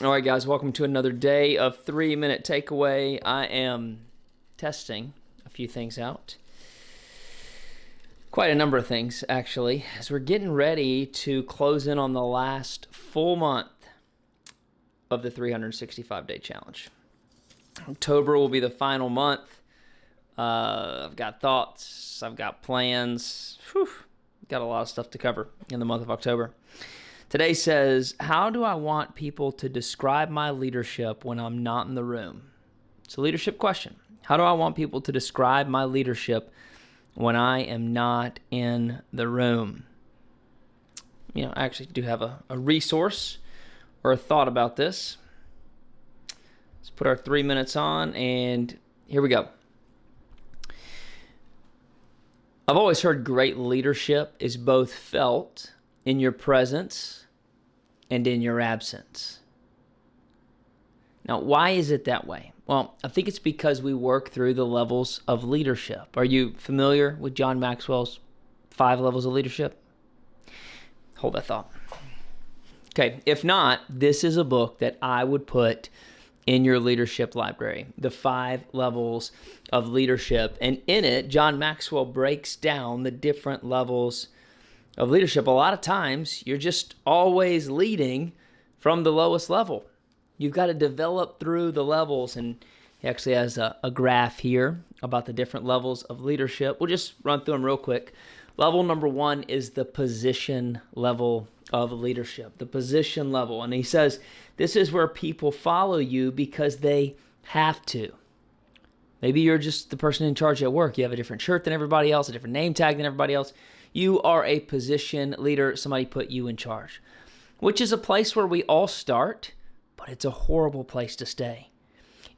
All right, guys, welcome to another day of 3-minute takeaway. I am testing a few things out. Quite a number of things, actually, as we're getting ready to close in on the last full month of the 365-day challenge. October will be the final month. I've got thoughts. I've got plans. Got a lot of stuff to cover in the month of October. Today says, how do I want people to describe my leadership when I'm not in the room? It's a leadership question. How do I want people to describe my leadership when I am not in the room? I actually do have a resource or a thought about this. Let's put our 3 minutes on, and here we go. I've always heard great leadership is both felt in your presence and in your absence. Now, why is it that way? Well, I think it's because we work through the levels of leadership. Are you familiar with John Maxwell's 5 levels of leadership? Hold that thought. Okay, if not, this is a book that I would put in your leadership library, the 5 levels of leadership. And in it, John Maxwell breaks down the different levels of leadership. A lot of times, you're just always leading from the lowest level. You've got to develop through the levels, and he actually has a graph here about the different levels of leadership. We'll just run through them real quick. Level number 1 is the position level of leadership, the position level. And he says, this is where people follow you because they have to. Maybe you're just the person in charge at work. You have a different shirt than everybody else, a different name tag than everybody else. You are a position leader. Somebody put you in charge, which is a place where we all start, but it's a horrible place to stay.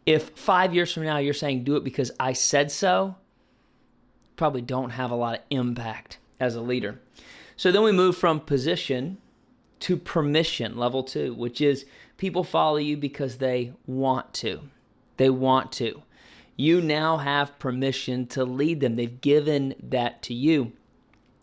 If 5 years from now you're saying do it because I said so, probably don't have a lot of impact as a leader. So then we move from position to permission, level 2, which is people follow you because they want to. They want to. You now have permission to lead them. They've given that to you.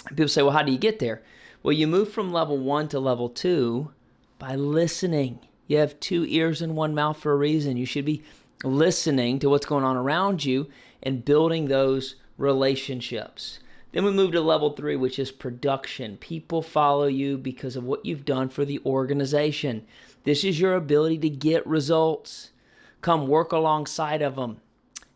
People say, well, how do you get there? Well, you move from level 1 to level 2 by listening. You have 2 ears and 1 mouth for a reason. You should be listening to what's going on around you and building those relationships. Then we move to level 3, which is production. People follow you because of what you've done for the organization. This is your ability to get results. Come work alongside of them.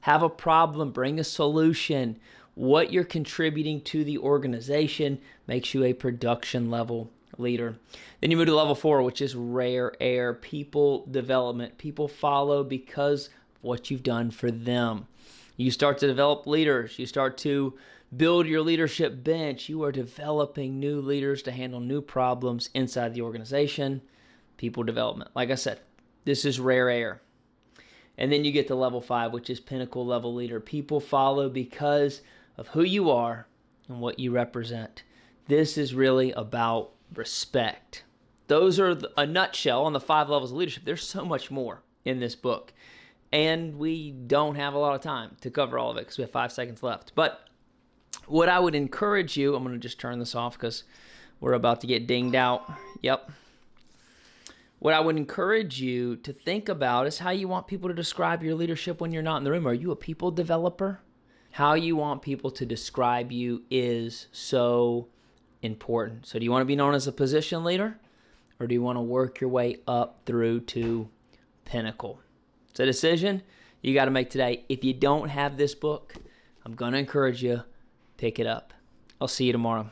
Have a problem, bring a solution. What you're contributing to the organization makes you a production level leader. Then you move to level 4, which is rare air, people development. People follow because of what you've done for them. You start to develop leaders. You start to build your leadership bench. You are developing new leaders to handle new problems inside the organization. People development. Like I said, this is rare air. And then you get to level 5, which is pinnacle level leader. People follow because of who you are and what you represent. This is really about respect. Those are a nutshell on the 5 levels of leadership. There's so much more in this book. And we don't have a lot of time to cover all of it because we have 5 seconds left. But what I would encourage you, I'm going to just turn this off because we're about to get dinged out. Yep. What I would encourage you to think about is how you want people to describe your leadership when you're not in the room. Are you a people developer? How you want people to describe you is so important. So do you want to be known as a position leader, or do you want to work your way up through to pinnacle? It's a decision you got to make today. If you don't have this book, I'm going to encourage you, pick it up. I'll see you tomorrow.